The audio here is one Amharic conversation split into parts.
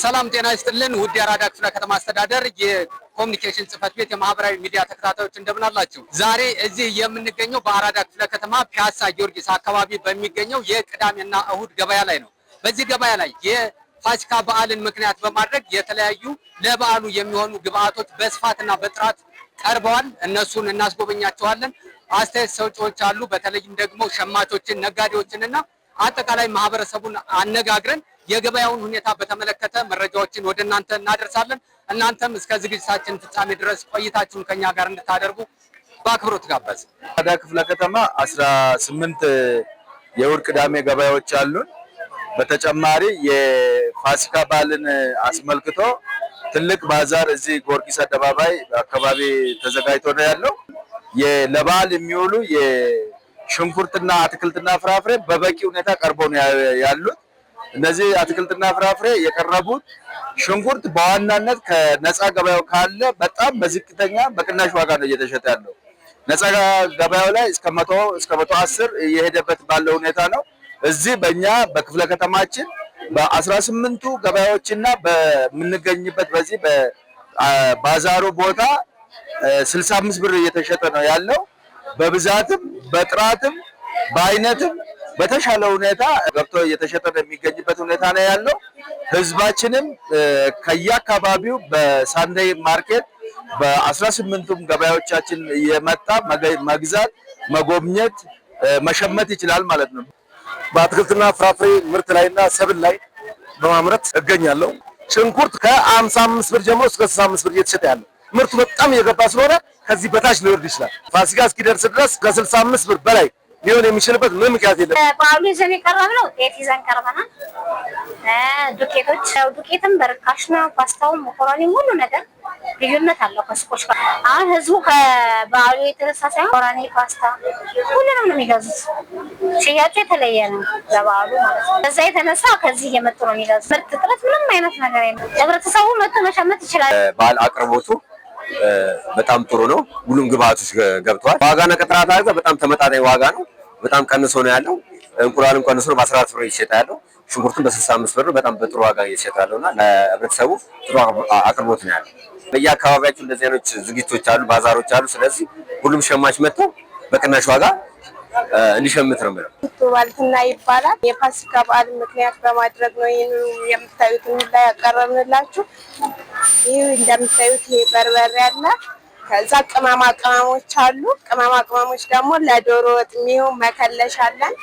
ሰላም ጤና ይስጥልን ውድ የአራዳ ክፍለ ከተማ አስተዳደር የኮሙኒኬሽን ጽህፈት ቤት የማህበራዊ ሚዲያ ተከታታዮች እንደምን አላችሁ? ዛሬ እዚህ የምንገኘው በአራዳ ክፍለ ከተማ ፒያሳ ጊዮርጊስ አካባቢ በሚገኘው የቅዳሜና እሁድ ገበያ ላይ ነው። በዚህ ገበያ ላይ የፋሲካ በዓልን ምክንያት በማድረግ የተለያዩ ለበዓሉ የሚሆኑ ግብአቶች በስፋትና በጥራት ቀርበዋል። እነሱን እናስጎበኛቸዋለን። አስተያየት ሰጪዎች አሉ። በተለይም ደግሞ ሸማቾችን፣ ነጋዴዎችንና አጠቃላይ ማህበረሰቡን አነጋግረን የገበያውን ሁኔታ በተመለከተ መረጃዎችን ወደ እናንተ እናደርሳለን። እናንተም እስከ ዝግጅታችን ፍጻሜ ድረስ ቆይታችሁን ከኛ ጋር እንድታደርጉ በአክብሮት ጋበዝ። አራዳ ክፍለ ከተማ 18 የእሁድ ቅዳሜ ገበያዎች አሉን። በተጨማሪ የፋሲካ በዓልን አስመልክቶ ትልቅ ባዛር እዚህ ጊዮርጊስ አደባባይ አካባቢ ተዘጋጅቶ ነው ያለው። ለበዓል የሚውሉ የሽንኩርትና አትክልትና ፍራፍሬ በበቂ ሁኔታ ቀርቦ ነው ያሉት። እነዚህ አትክልትና ፍራፍሬ የቀረቡት ሽንኩርት በዋናነት ከነፃ ገበያው ካለ በጣም በዝቅተኛ በቅናሽ ዋጋ ነው እየተሸጠ ያለው። ነፃ ገበያው ላይ እስከ 100 እስከ 110 እየሄደበት ባለው ሁኔታ ነው። እዚህ በእኛ በክፍለ ከተማችን በ18ቱ ገበያዎችና በምንገኝበት በዚህ በባዛሩ ቦታ 65 ብር እየተሸጠ ነው ያለው። በብዛትም በጥራትም በአይነትም በተሻለ ሁኔታ ገብቶ እየተሸጠ የሚገኝበት ሁኔታ ነው ያለው። ህዝባችንም ከየአካባቢው በሳንደይ ማርኬት በ18ቱም ገበያዎቻችን እየመጣ መግዛት፣ መጎብኘት፣ መሸመት ይችላል ማለት ነው። በአትክልትና ፍራፍሬ ምርት ላይና ሰብል ላይ በማምረት እገኛለሁ። ሽንኩርት ከ55 ብር ጀምሮ እስከ 65 ብር እየተሸጠ ያለው ምርቱ በጣም እየገባ ስለሆነ ከዚህ በታች ሊወርድ ይችላል። ፋሲካ እስኪደርስ ድረስ ከ65 ብር በላይ ሊሆን የሚችልበት ምን ምክንያት የለም። በዓሉ ይዘን የቀረብነው ጤፍ ይዘን ቀርበናል። ዱቄቶች ዱቄትም በርካሽ ነው። ፓስታውም መኮረኒ ሁሉ ነገር ልዩነት አለው ከሱቆች ጋር። አሁን ህዝቡ ከበዓሉ የተነሳ ሳይሆን መኮረኒ፣ ፓስታ ሁሉንም ነው የሚገዙት። ሽያጩ የተለየ ነው ለበዓሉ ማለት ነው። በዛ የተነሳ ከዚህ እየመጡ ነው የሚገዙት። ምርት እጥረት ምንም አይነት ነገር የለም። ህብረተሰቡ መጥቶ መሸመት ይችላል። በዓል አቅርቦቱ በጣም ጥሩ ነው። ሁሉም ግብአቶች ገብተዋል። ዋጋና ከጥራት አንፃር በጣም ተመጣጣኝ ዋጋ ነው። በጣም ቀንሶ ነው ያለው። እንቁላልም ቀንሶ ነው በ14 ብር እየተሸጠ ያለው። ሽንኩርቱም በ65 ብር በጣም በጥሩ ዋጋ እየተሸጠ ያለውና ለህብረተሰቡ ጥሩ አቅርቦት ነው ያለው። በየአካባቢያችን እንደዚህ አይነት ዝግጅቶች አሉ፣ ባዛሮች አሉ። ስለዚህ ሁሉም ሸማች መጥቶ በቅናሽ ዋጋ እንዲሸምት ነው ማለት ነው። ባልትና ይባላል። የፋሲካ በዓል ምክንያት በማድረግ ነው ይሄን የምታዩትን ላይ ያቀረብንላችሁ። ይሄ እንደምታዩት ይሄ በርበሬ አለ። ከዛ ቅመማ ቅመሞች አሉ። ቅመማ ቅመሞች ደግሞ ለዶሮ ወጥ የሚሆን መከለሻ አለን፣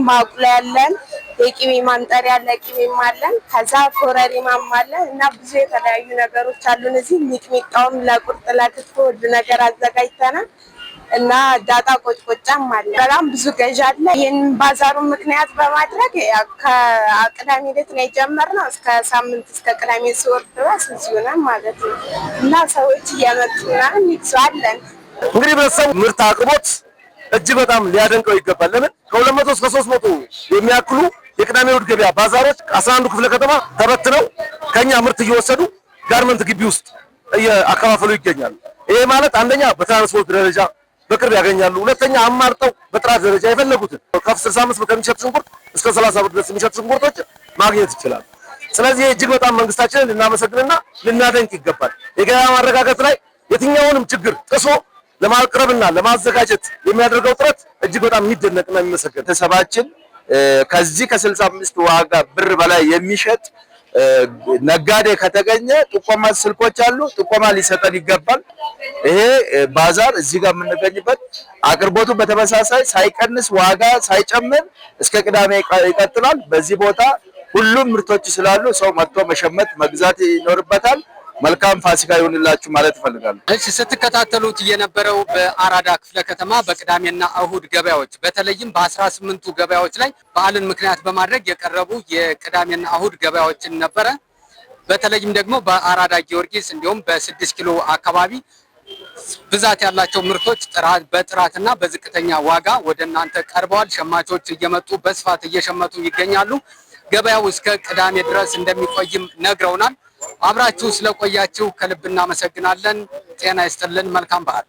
ማቁላያ አለን፣ የቅቤ ማንጠሪያ ለቅቤም አለን። ከዛ ኮረሪማም አለን እና ብዙ የተለያዩ ነገሮች አሉን። እዚህ ሚጥሚጣውም ለቁርጥ ለክትፎ ሁሉ ነገር አዘጋጅተናል እና ዳጣ ቆጭቆጫም አለ። በጣም ብዙ ገዥ አለ። ይህን ባዛሩን ምክንያት በማድረግ ከቅዳሜ ዕለት ነው የጀመርነው እስከ ሳምንት እስከ ቅዳሜ ስወር ድረስ እዚሁ ነን ማለት ነው እና ሰዎች እየመጡና ይግዛለን። እንግዲህ በሰው ምርት አቅርቦት እጅግ በጣም ሊያደንቀው ይገባል። ለምን ከ200 እስከ 300 የሚያክሉ የቅዳሜ እሑድ ገበያ ባዛሮች 11ዱ ክፍለ ከተማ ተበትነው ከኛ ምርት እየወሰዱ ጋርመንት ግቢ ውስጥ እያከፋፈሉ ይገኛሉ። ይሄ ማለት አንደኛ በትራንስፖርት ደረጃ በቅርብ ያገኛሉ። ሁለተኛ አማርጠው በጥራት ደረጃ የፈለጉትን ከ65 ብር ከሚሸጥ ሽንኩርት እስከ 30 ብር ድረስ የሚሸጥ ሽንኩርቶች ማግኘት ይችላል። ስለዚህ እጅግ በጣም መንግስታችንን ልናመሰግንና ልናደንቅ ይገባል። የገበያ ማረጋጋት ላይ የትኛውንም ችግር ጥሶ ለማቅረብና ለማዘጋጀት የሚያደርገው ጥረት እጅግ በጣም የሚደነቅና የሚመሰገን። ቤተሰባችን ከዚህ ከ65 ዋጋ ብር በላይ የሚሸጥ ነጋዴ ከተገኘ ጥቆማ ስልኮች አሉ፣ ጥቆማ ሊሰጠን ይገባል። ይሄ ባዛር እዚህ ጋር የምንገኝበት አቅርቦቱ በተመሳሳይ ሳይቀንስ ዋጋ ሳይጨምር እስከ ቅዳሜ ይቀጥላል። በዚህ ቦታ ሁሉም ምርቶች ስላሉ ሰው መጥቶ መሸመት መግዛት ይኖርበታል። መልካም ፋሲካ ይሁንላችሁ ማለት እፈልጋለሁ። እሺ፣ ስትከታተሉት የነበረው በአራዳ ክፍለ ከተማ በቅዳሜና እሁድ ገበያዎች በተለይም በ18ቱ ገበያዎች ላይ በዓልን ምክንያት በማድረግ የቀረቡ የቅዳሜና እሁድ ገበያዎችን ነበረ። በተለይም ደግሞ በአራዳ ጊዮርጊስ እንዲሁም በ6 ኪሎ አካባቢ ብዛት ያላቸው ምርቶች በጥራትና በዝቅተኛ ዋጋ ወደ እናንተ ቀርበዋል። ሸማቾች እየመጡ በስፋት እየሸመቱ ይገኛሉ። ገበያው እስከ ቅዳሜ ድረስ እንደሚቆይም ነግረውናል። አብራችሁ ስለቆያችሁ ከልብ እናመሰግናለን። ጤና ይስጥልን። መልካም በዓል።